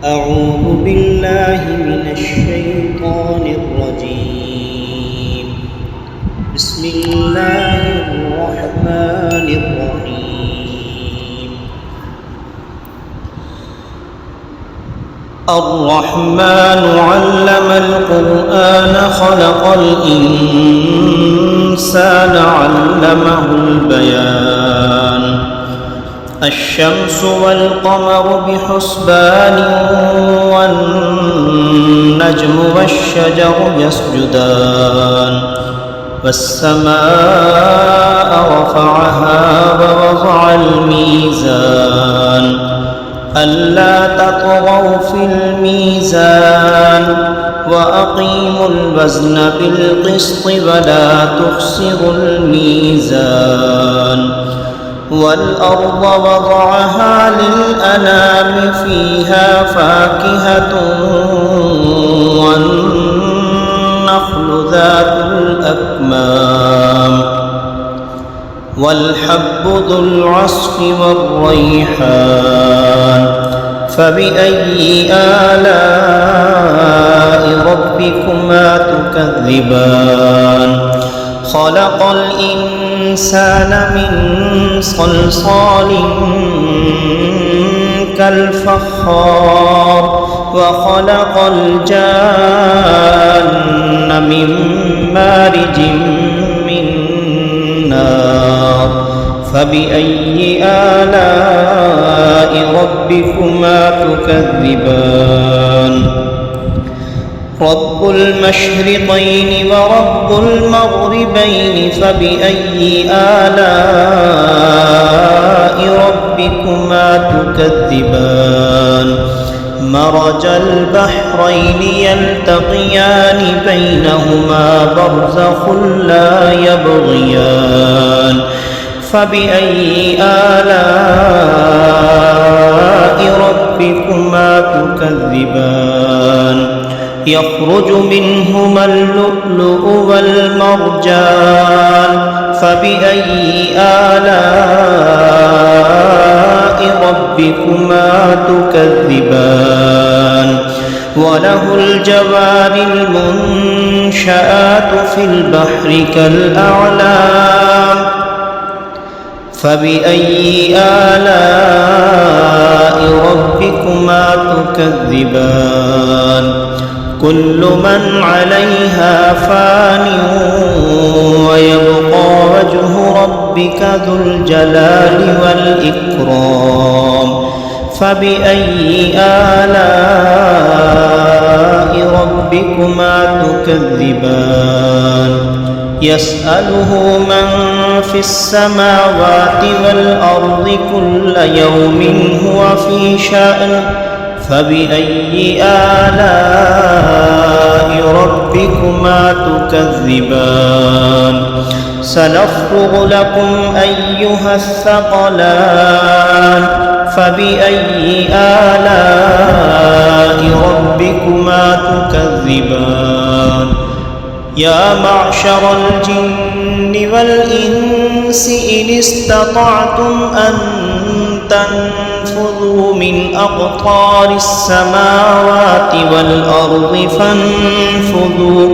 أعوذ بالله من الشيطان الرجيم. بسم الله الرحمن الرحيم. الرحمن علم القرآن خلق الإنسان علمه البيان. الشمس والقمر بحسبان والنجم والشجر يسجدان. والسماء رفعها ووضع الميزان ألا تطغوا في الميزان وأقيموا الوزن بالقسط ولا تخسروا الميزان. والأرض وضعها للأنام فيها فاكهة والنخل ذات الأكمام والحب ذو العصف والريحان. فبأي آلاء ربكما تكذبان؟ خلق الإنسان من صلصال كالفخار وخلق الجان من مارج من نار. فبأي آلاء ربكما تكذبان؟ رب المشرقين ورب المغربين فبأي آلاء ربكما تكذبان؟ مرج البحرين يلتقيان بينهما برزخ لا يبغيان. فبأي آلاء ربكما تكذبان؟ يخرج منهما اللؤلؤ والمرجان. فبأي آلاء ربكما تكذبان؟ وله الجوار المنشآت في البحر كالأعلام. فبأي آلاء ربكما تكذبان؟ كل من عليها فان ويبقى وجه ربك ذو الجلال والإكرام. فبأي آلاء ربكما تكذبان؟ يسأله من في السماوات والأرض كل يوم هو في شأن. فبأي آلاء ربكما تكذبان؟ سنفرغ لكم أيها الثقلان. فبأي آلاء ربكما تكذبان؟ يا معشر الجن والإنس إن استطعتم أن تنفذوا من أقطار السماوات والأرض فانفذوا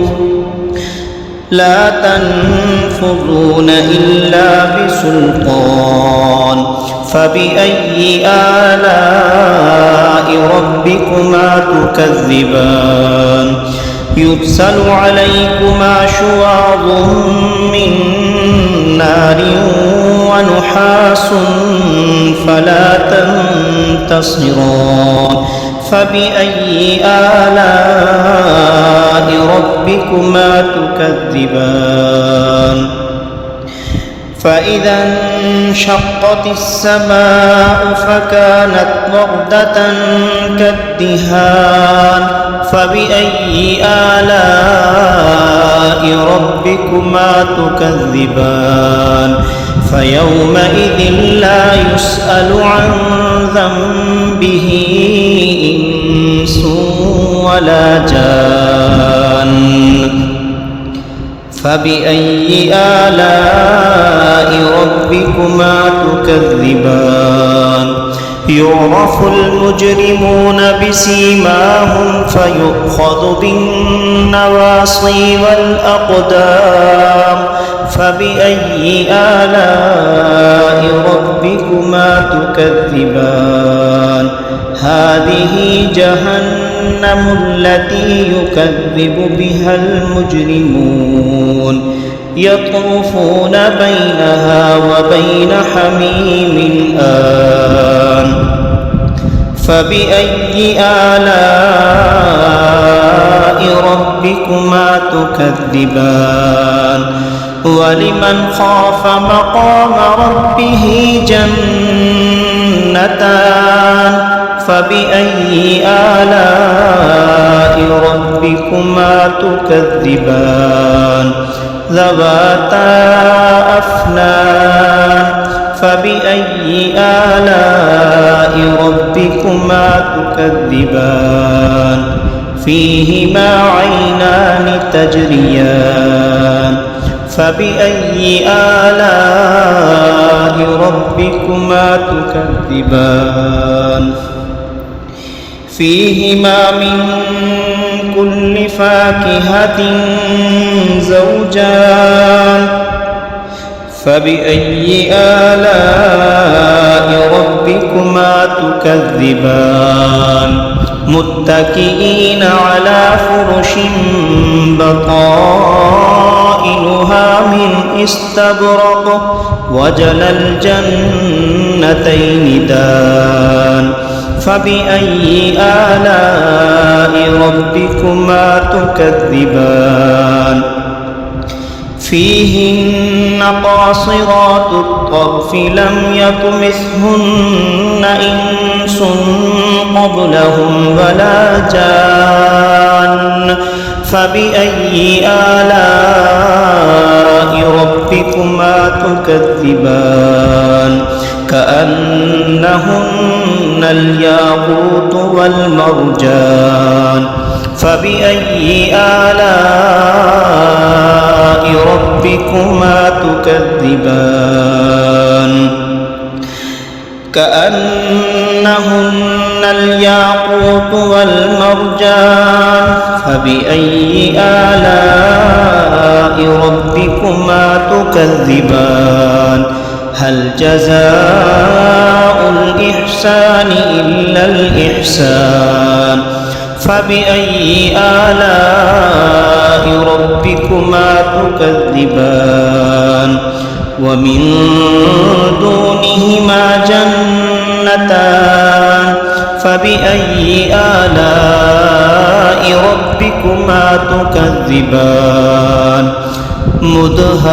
لا تنفذون إلا بسلطان. فبأي آلاء ربكما تكذبان؟ يرسل عليكما شواظ من نار ونحاس فلا تنتصران. فبأي آلاء ربكما تكذبان؟ فإذا انشقت السماء فكانت وردة كالدهان. فبأي آلاء ربكما تكذبان؟ فيومئذ لا يسأل عن ذنبه إنس ولا جان. فبأي آلاء ربكما تكذبان؟ يعرف المجرمون بسيماهم فيؤخذ بالنواصي والأقدام فبأي آلاء ربكما تكذبان هذه جهنم التي يكذب بها المجرمون يطوفون بينها وبين حميم آن فبأي آلاء ربكما تكذبان ولمن خاف مقام ربه جنتان فبأي آلاء ربكما تكذبان ذواتا أفنان فبأي آلاء ربكما تكذبان فيهما عينان تجريان فبأي آلاء ربكما تكذبان فيهما من كل فاكهة زوجان فبأي آلاء ربكما تكذبان متكئين على فرش بطائنها من استبرق وجنى الجنتين دان فبأي آلاء ربكما تكذبان فيهن قاصرات الطرف لم يطمثهن إنس قبلهم ولا جان فبأي آلاء ربكما تكذبان كأنهن الياقوت والمرجان فبأي آلاء ربكما تكذبان كأنهن الياقوت والمرجان فبأي آلاء ربكما تكذبان هل جزاء الإحسان إلا الإحسان فبأي آلاء ربكما تكذبان ومن دونهما جنتان فبأي آلاء ربكما تكذبان مدهامتان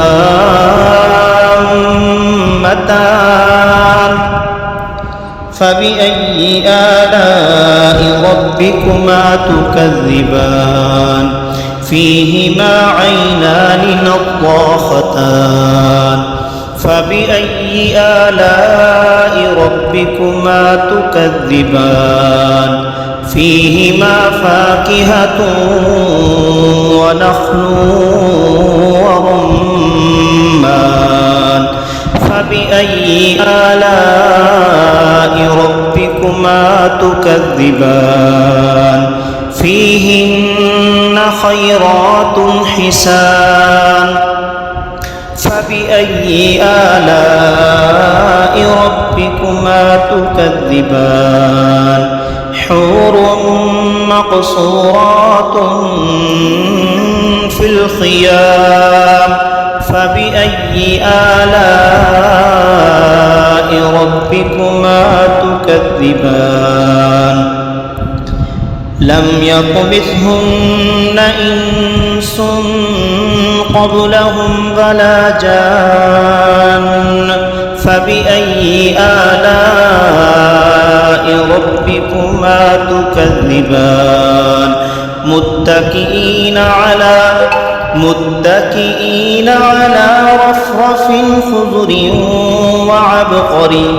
فبأي آلاء ربكما تكذبان فيهما عينان نضاختان فبأي آلاء ربكما تكذبان فيهما فاكهة ونخل ورمان فبأي آلاء ربكما تكذبان فيهن خيرات حسان فبأي آلاء ربكما تكذبان حور مقصورات في الخيام فبأي آلاء ربكما تكذبان لم يطمثهن إنس قبلهم ولا جان فبأي آلاء ربكما تكذبان متكئين على رفرف خضر وعبقري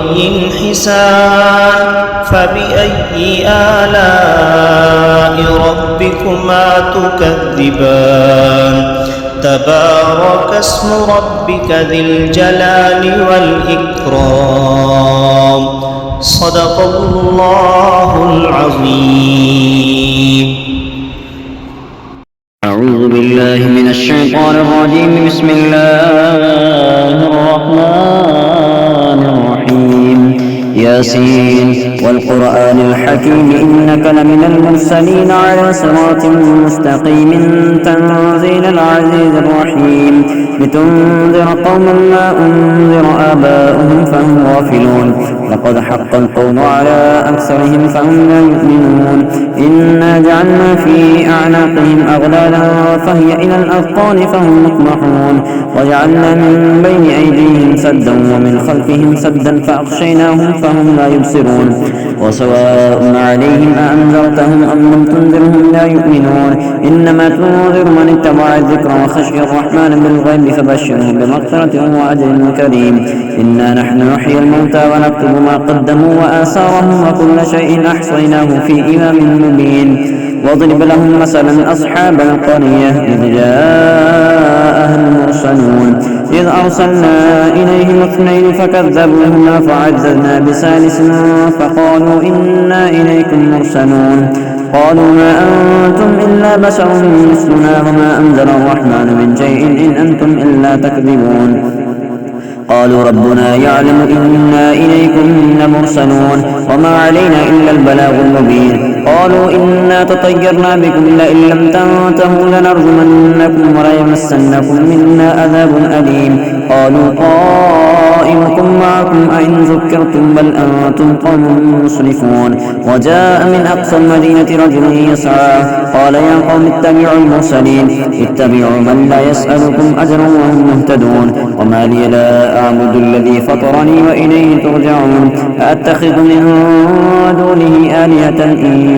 حسان فبأي آلاء ربكما تكذبان تبارك اسم ربك ذي الجلال والإكرام صدق الله العظيم. أعوذ بالله من الشيطان الرجيم. بسم الله الرحمن الرحيم. ياسين والقرآن الحكيم إنك لمن المرسلين على صراط مستقيم تنزيل العزيز الرحيم لتنذر قوما ما أنذر آباؤهم فهم غافلون لقد حق القول على أكثرهم فهم لا يؤمنون إنا جعلنا في أعناقهم أغلالا فهي إلى الأذقان فهم مقمحون وجعلنا من بين أيديهم سدا ومن خلفهم سدا فأغشيناهم فهم لا يبصرون وسواء عليهم أأنذرتهم أم لم تنذرهم لا يؤمنون إنما تنذر من اتبع الذكر وخشي الرحمن بالغيب فبشره بمغفرة وأجر كريم. إنا نحن نحيي الموتى ونكتب ما قدموا وآثارهم وكل شيء أحصيناه في إمام مبين. واضرب لهم مثلا أصحاب القرية إذ جاءها المرسلون إذ أرسلنا إليهم اثنين فكذبوهما فعززنا بثالث فقالوا إنا إليكم مرسلون قالوا ما أنتم إلا بشر مثلنا وما أنزل الرحمن من شيء إن أنتم إلا تكذبون قالوا ربنا يعلم إنا إليكم لمرسلون وما علينا إلا البلاغ المبين قالوا إنا تطيرنا بكم لئن لم تنتهوا لنرجمنكم وليمسنكم منا عذاب أليم قالوا طائركم معكم أئن ذكرتم بل أنتم قوم مسرفون وجاء من أقصى المدينة رجل يسعى قال يا قوم اتبعوا المرسلين اتبعوا من لا يسألكم أجرا وهم مهتدون وما لي لا أعبد الذي فطرني وإليه ترجعون أتخذ من دونه آلهة إن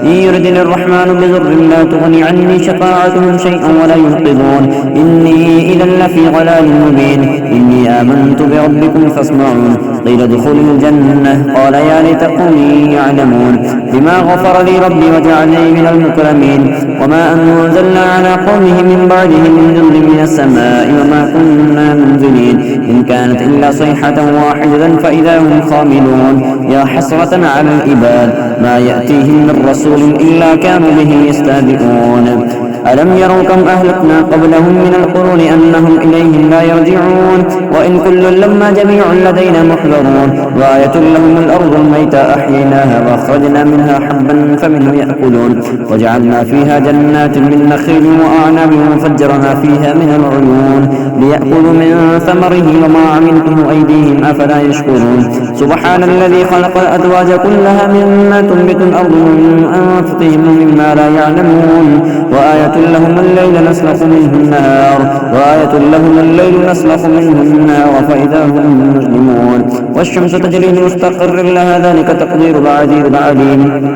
يردني الرحمن بضر لا تغني عني شفاعتهم شيئا ولا ينقذون إني إذا لفي ضلال مبين إني آمنت بربكم فاسمعون قيل ادخلوا الجنة قال يا ليت قومي يعلمون بما غفر لي ربي وجعلني من المكرمين وما أنزلنا على قومه من بعده من جند من السماء وما كنا منزلين إن كانت إلا صيحة واحدة فإذا هم خاملون يا حسرة على العباد ما يأتيهم من رسول إلا كانوا به يستهزئون ألم يروا كم أهلكنا قبلهم من القرون أنهم إليهم لا يرجعون وإن كل لما جميع لدينا محضرون وآية لهم الأرض الميتة أحييناها وأخرجنا منها حبا فمنه يأكلون وجعلنا فيها جنات من نخيل وأعناب وفجرنا فيها من العيون ليأكلوا من ثمره وما عملته أيديهم أفلا يشكرون سبحان الذي خلق الأزواج كلها مما تنبت الأرض من أنفسهم مما لا يعلمون وآية لهم الليل نسلخ منه النهار فإذا هم مظلمون والشمس تجري لمستقر لها ذلك تقدير العزيز العليم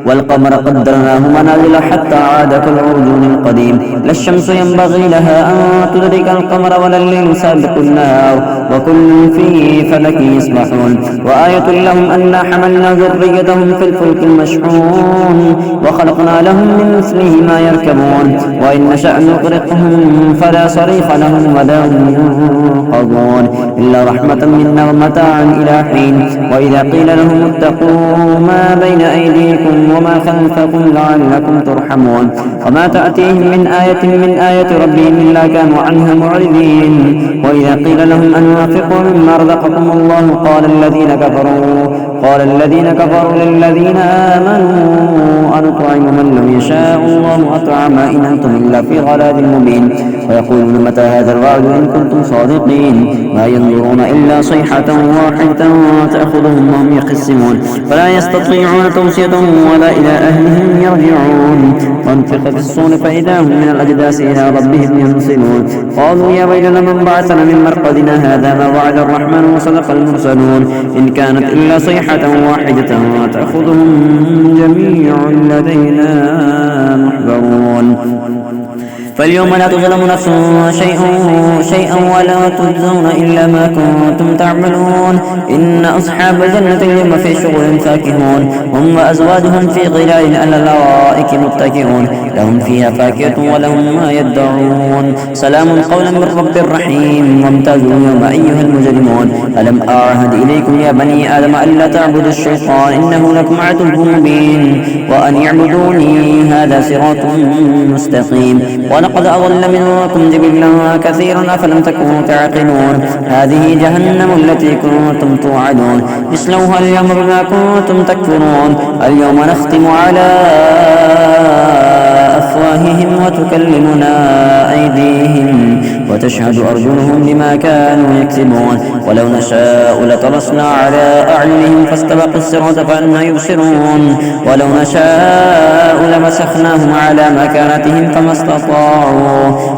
والقمر قدرناه منازل حتى عاد كالعرجون القديم لا الشمس ينبغي لها أن تدرك القمر ولا الليل سابق النهار وكل في فلك يسبحون وآية لهم أنا حملنا ذريتهم في الفلك المشحون وخلقنا لهم من مثله ما يركبون وإن نشأ نغرقهم فلا صريخ لهم ولا هم ينقذون إلا رحمة منا ومتاعا إلى حين وإذا قيل لهم اتقوا ما بين أيديكم وما خلفكم لعلكم ترحمون وما تأتيهم من آية ربهم إلا كانوا عنها معرضين وإذا قيل لهم أنفقوا مما رزقكم الله قال الذين كفروا للذين آمنوا أنطعم من لم يشاء الله أطعمه إن أنتم إلا في ضلال مبين ويقولون متى هذا الوعد إن كنتم صادقين ما ينظرون إلا صيحة واحدة تأخذهم وهم يخصمون فلا يستطيعون توصية ولا إلى أهلهم يرجعون وانفق في الصور فإذا هم من الأجداث إلى ربهم ينسلون قالوا يا ويلنا من بعثنا من مرقدنا هذا ما وعد الرحمن وصدق المرسلون إن كانت إلا صيحة واحدة تأخذهم جميع لدينا محضرون فاليوم لا تظلم نفس شيئا ولا تجزون إلا ما كنتم تعملون إن أصحاب الجنة اليوم في شغل فاكهون هم وأزواجهم في ظلال على الأرائك متكئون لهم فيها فاكهة ولهم ما يدعون سلام قولا من رب رحيم وامتازوا اليوم أيها المجرمون ألم أعهد إليكم يا بني آدم ألا تعبدوا الشيطان إنه لكم عدو مبين وأن اعبدوني هذا صراط مستقيم ولقد أضل منكم جبلا كثيرا أفلم تكونوا تعقلون هذه جهنم التي كنتم توعدون اصلوها اليوم بما كنتم تكفرون اليوم نختم على أفواههم وتكلمنا أيديهم وتشهد أرجلهم بما كانوا يكسبون ولو نشاء لطمسنا على أعينهم فاستبقوا الصراط فأنى يبصرون ولو نشاء لمسخناهم على مكانتهم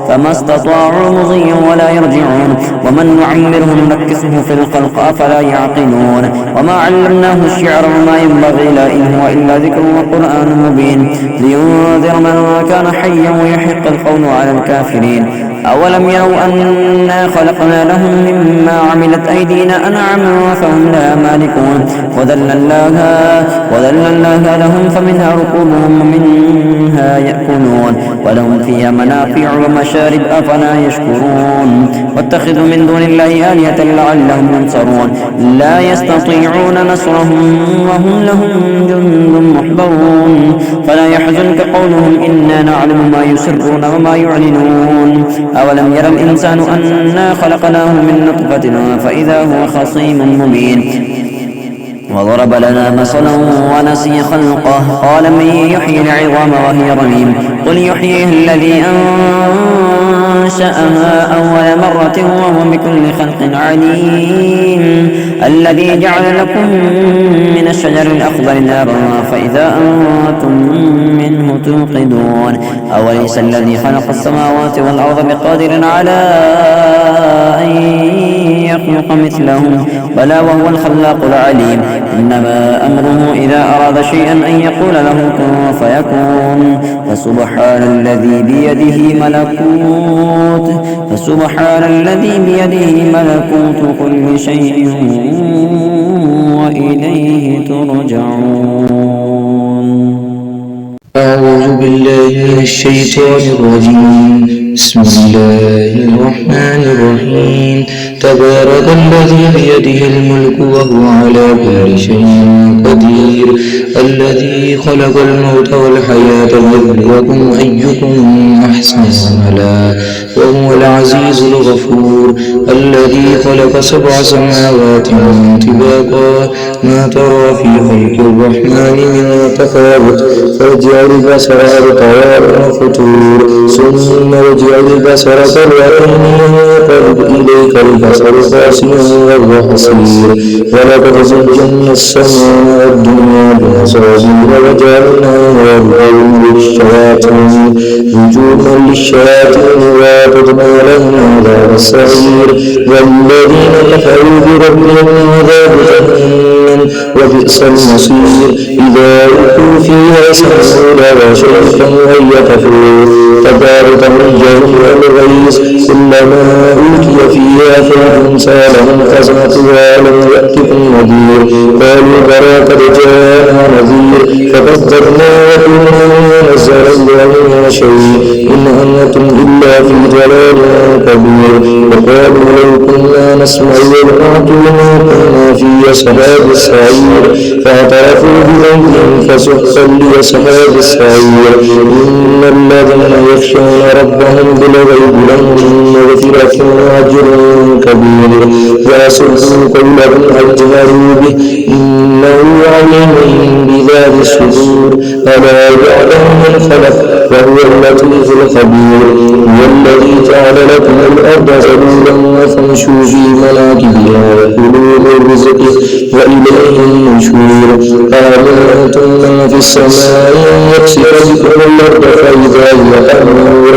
فما استطاعوا مضيا ولا يرجعون ومن نعمره ننكسه في الخلق أفلا يعقلون وما علمناه الشعر وما ينبغي له إن هو إلا ذكر وقرآن مبين لينذر من كان حيا ويحق القول على الكافرين أولم يروا أنا خلقنا لهم مما عملت أيدينا أنعاما فهم لها مالكون وذللناها لهم فمنها ركوبهم ومنها يأكلون ولهم فيها منافع ومشارب أفلا يشكرون واتخذوا من دون الله آلهة لعلهم ينصرون لا يستطيعون نصرهم وهم لهم جند محضرون فلا يحزنك قولهم إنا نعلم ما يسرون وما يعلنون أولم يرى الإنسان أنا خلقناه من نطفة فإذا هو خصيم مبين وضرب لنا مثلا ونسي خلقه قال من يحيي العظام وهي رميم قل يحييها الذي أنشأها أول مرة وهو بكل خلق عليم الذي جعل لكم من الشجر الأخضر نارا فإذا أنتم منه توقدون أوليس الذي خلق السماوات والأرض بقادر على أن يخلق مثلهم بلى وهو الخلاق العليم إنما أمره إذا أراد شيئا أن يقول له كن فيكون فسبحان الذي بيده ملكوت كل شيء وإليه ترجعون. أعوذ بالله من الشيطان الرجيم. بسم الله الرحمن الرحيم. تبارك الذي بيده الملك وهو على كل شيء قدير الذي خلق الموت والحياة ليبلوكم أيكم أحسن عملا وهو العزيز الغفور الذي خلق 7 سماوات طباقا ما ترى في خلق الرحمن من تفاوت فارجع البصر هل ترى من فطور ثم ارجع البصر كرتين ينقلب إليك البصر خاسئا وهو حسير ولقد زينا السماء الدنيا بمصابيح وجعلناها رجوما للشياطين وأعتدنا لهم عذاب السعير والذين كفروا بربهم عذاب جهنم وبئس المصير إذا ألقوا فيها سمعوا لها شيئا وهي تفور تبارك من جميع الغيظ كلما ألقي فيها فوج سألهم خزنتها ألم يأتكم نذير قالوا بلى قد جاءنا نذير فكذبنا وقلنا ما نزل الله من شيء إن أنتم إلا في ضلال كبير وقالوا لو كنا نسمع ونعقل ما كنا في أصحاب السعير فاعترفوا بذنبهم فسحقا لأصحاب السعير إن الذين يخشون ربهم بالغيب لهم مغفرة وأجر كبير وأسروا قولهم أجهروا به إنه عليم بذات الصدور ألا يعلم من خلق وهو اللطيف الخبير هو الذي جعل لكم الأرض ذلولا فامشوا في مناكبها وكلوا من رزقه وإليه النشور آمنتم من في السماء يكسف بكم الأرض فإذا هي تمور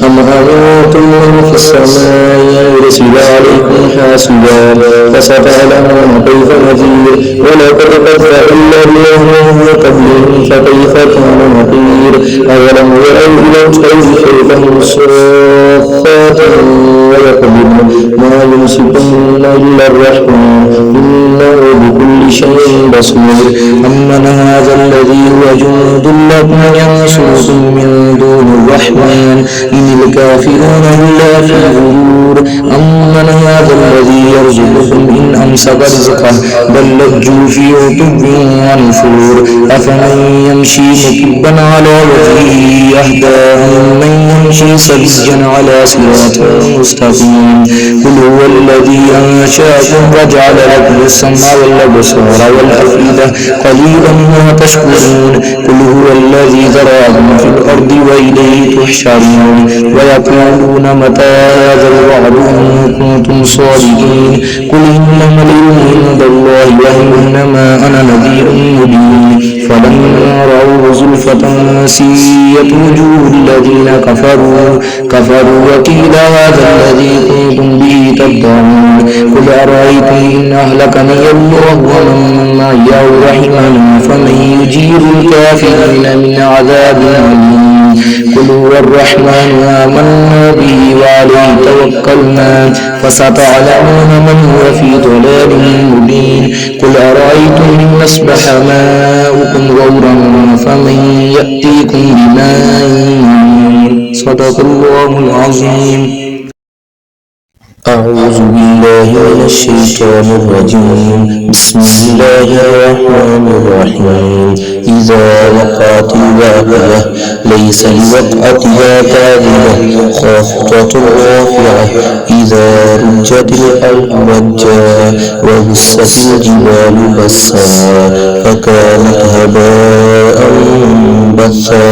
أم أمنتم من في السماء يرسل عليكم حاصبا فستعلمون كيف نذير ولقد كذب الذين من قبلهم فكيف كان فقير أولم يروا إلى الطير كيف صافات ويقبضن ما يمسكن إلا الرحمن إنه بكل شيء بصير أمن هذا الذي هو جند لكم ينصركم من دون الرحمن إن الكافرون إلا في غرور أمن هذا الذي يرزقكم إن أمسك رزقه بل لجوا في عتب ونفور أفمن يمشي مكبا على وجهه أهدى أمن يمشي سويا على صراط مستقيم قل هو الذي أنشأكم وجعل لكم السمع والأبصار والأفئدة قليلا ما تشكرون قل هو الذي ذرأكم في الأرض وإليه تحشرون ويقولون متى هذا الوعد إن كنتم صادقين قل إنما العلم عند الله وإنما أنا نذير مبين فلما رأوه زلفة سيئت وجوه الذين كفروا وقيل هذا الذي كنتم به تدعون قل أرأيتم إن أهلكني الله ومن معي أو رحمنا فمن يجير الكافرين من عذاب أليم قل هو الرحمن آمنا به وعليه توكلنا فستعلمون من هو في ضلال مبين قل أرأيتم إن أصبح ماؤكم غورا فمن يأتيكم بماء معين صدق الله العظيم. أعوذ بالله من الشيطان الرجيم بسم الله الرحمن الرحيم إذا وقعت الواقعة ليس لوقعتها كاذبة خافضة رافعة إذا رجت الأرض رجا وبست الجبال بسا فكانت هباء منبثا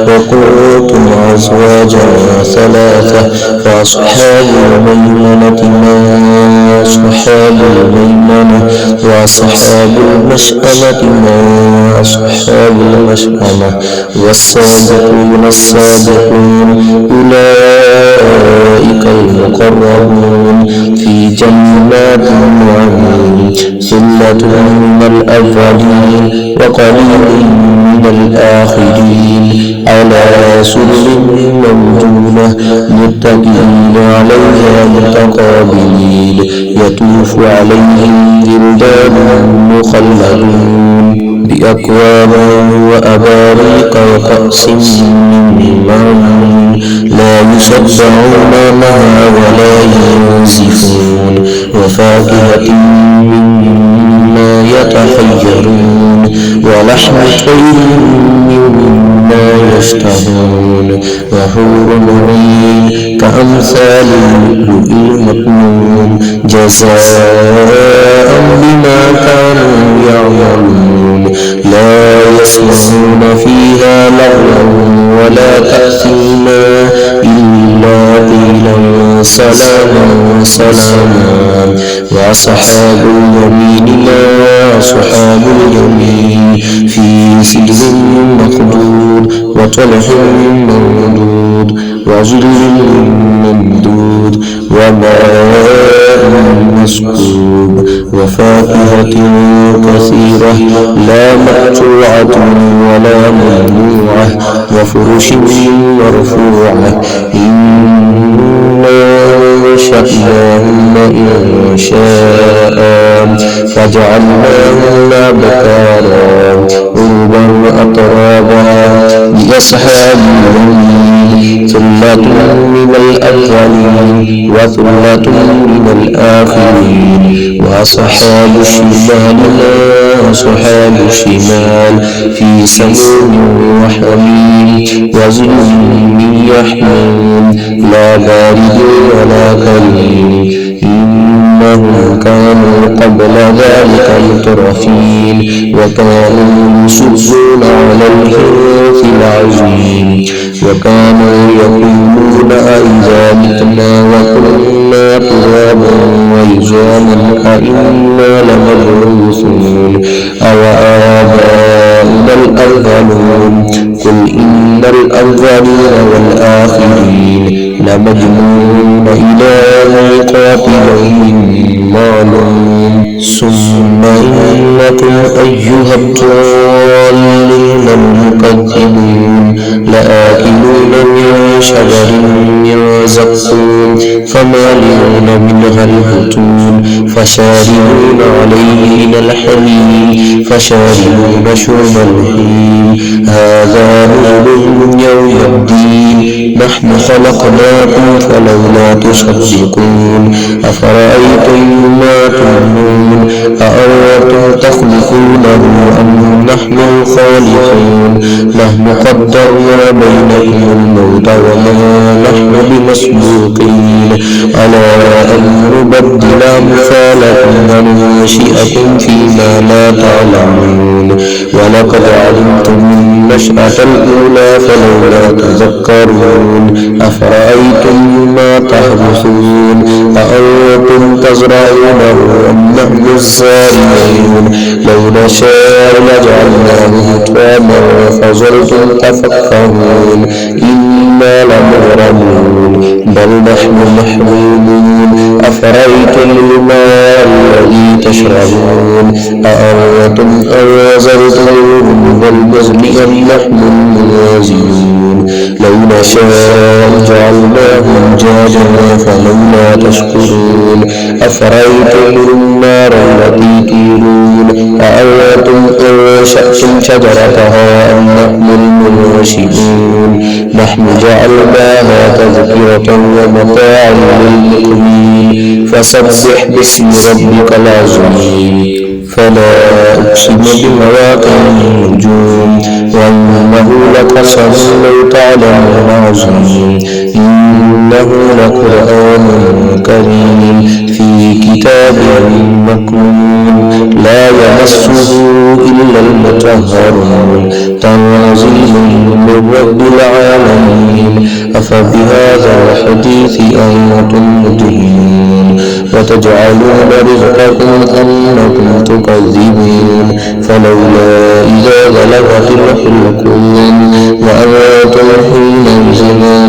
وكنتم أزواجا ثلاثة فأصحاب الميمنة ما أصحاب الميمنة وأصحاب المشأمة ما أصحاب المشأمة والسابقون السابقون أولئك المقربون في جنات النعيم ثلة من الأولين وقليل من الآخرين على سرر موضونة متكئين عليها متقابلين يطوف عليهم ولدان مخلدون بأكواب وأباريق وكأس من معين لا يصدعون عنها ولا ينزفون وفاكهة مما يتخيرون ولحم طير مما يشتهون وحور عين كأمثال اللؤلؤ المكنون جزاء بما كانوا يعملون لا يسمعون فيها لغوا ولا تأثيما إلا قيلا سلاما سلاما وأصحاب اليمين ما أصحاب اليمين في سدر مخضود وطلح ممدود وظل ممدود وماء مسكوب وفاكهة كثيرة لا مقطوعة ولا ممنوعة وفرش مرفوعة إنا أنشأناهن إنشاء فجعلناهن أبكارا عربا أترابا لأصحاب اليمين ثلة من الأولين وثلة من الآخرين وأصحاب الشمال ما أصحاب الشمال في سموم وحميم وظل من يحموم لا بارد ولا كريم إنهم كانوا قبل ذلك مترفين وكانوا يصرون على الحنث العظيم وكانوا يقولون أئذا متنا وكنا ترابا وعظاما أئنا لمبعوثون أوآباؤنا الأولون قل إن الأولين والآخرين لمجموعون إلى ميقات يوم معلوم ثم إنكم أيها الضالون المكذبون لآكلون من شجر من زقوم فمالئون منها البطون فشاربون عليه من الحميم فشاربون شرب الهيم هذا نزلهم يوم الدين نحن خلقناكم فلولا تصدقون أفرأيتم ما تمنون أأنتم تخلقونه أم نحن الخالقون نحن قدرنا بينكم الموت وما نحن بمسبوقين ألا أن نبدل أمثالكم وننشئكم فيما لا تعلمون ولقد علمتم النشأة الأولى فلولا تذكرون أفرأيتم ما تحرثون أأنتم تزرعونه أم نحن الزارعون لو نشاء لجعلناه حطاما فظلتم تفكهون إنا لمغرمون بل نحن محرومون أفرأيتم الماء الذي تشربون أأنتم أنزلتموه من المزن أم نحن المنازلون لو نشاء جعلناه أجاجا فلولا تشكرون أفرأيتم النار التي تورون أأنتم أنشأتم شجرتها أم نحن المنشئون نحن جعلناها تذكرة ومتاعا للمقوين فسبح باسم ربك العظيم فلا أقسم بمواقع النجوم وإنه لقسم لو تعلمون عظيم إنه لقرآن كريم في كتاب مكنون لا يمسه إلا المطهرون تنزيل من رب العالمين أفبهذا الحديث أنتم مدهنون وتجعلون رزقكم أنكم تكذبون فلولا إذا بلغت الحلقوم وأنتم حينئذ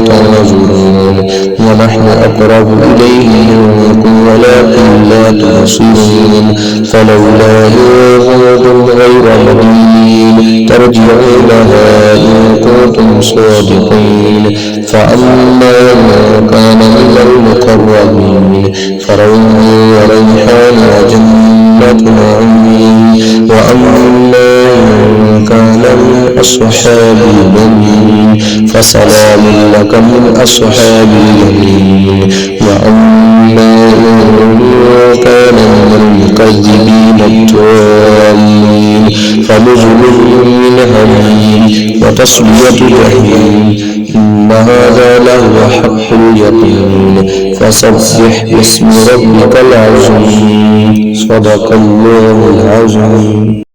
تنظرون ونحن أقرب إليه منكم ولكن لا تبصرون فلولا إن كنتم غير مدينين ترجعونها إن كنتم صادقين فأما من كان من المقربين فروح وريحان وجنة نعيم وأما إن كان من أصحاب اليمين فسلام لك من أصحاب اليمين وأما إن كان من المكذبين الضالين فنزل من حميم وتصلية جحيم إن هذا لهو حق اليقين فسبح باسم ربك العظيم صدق الله العظيم.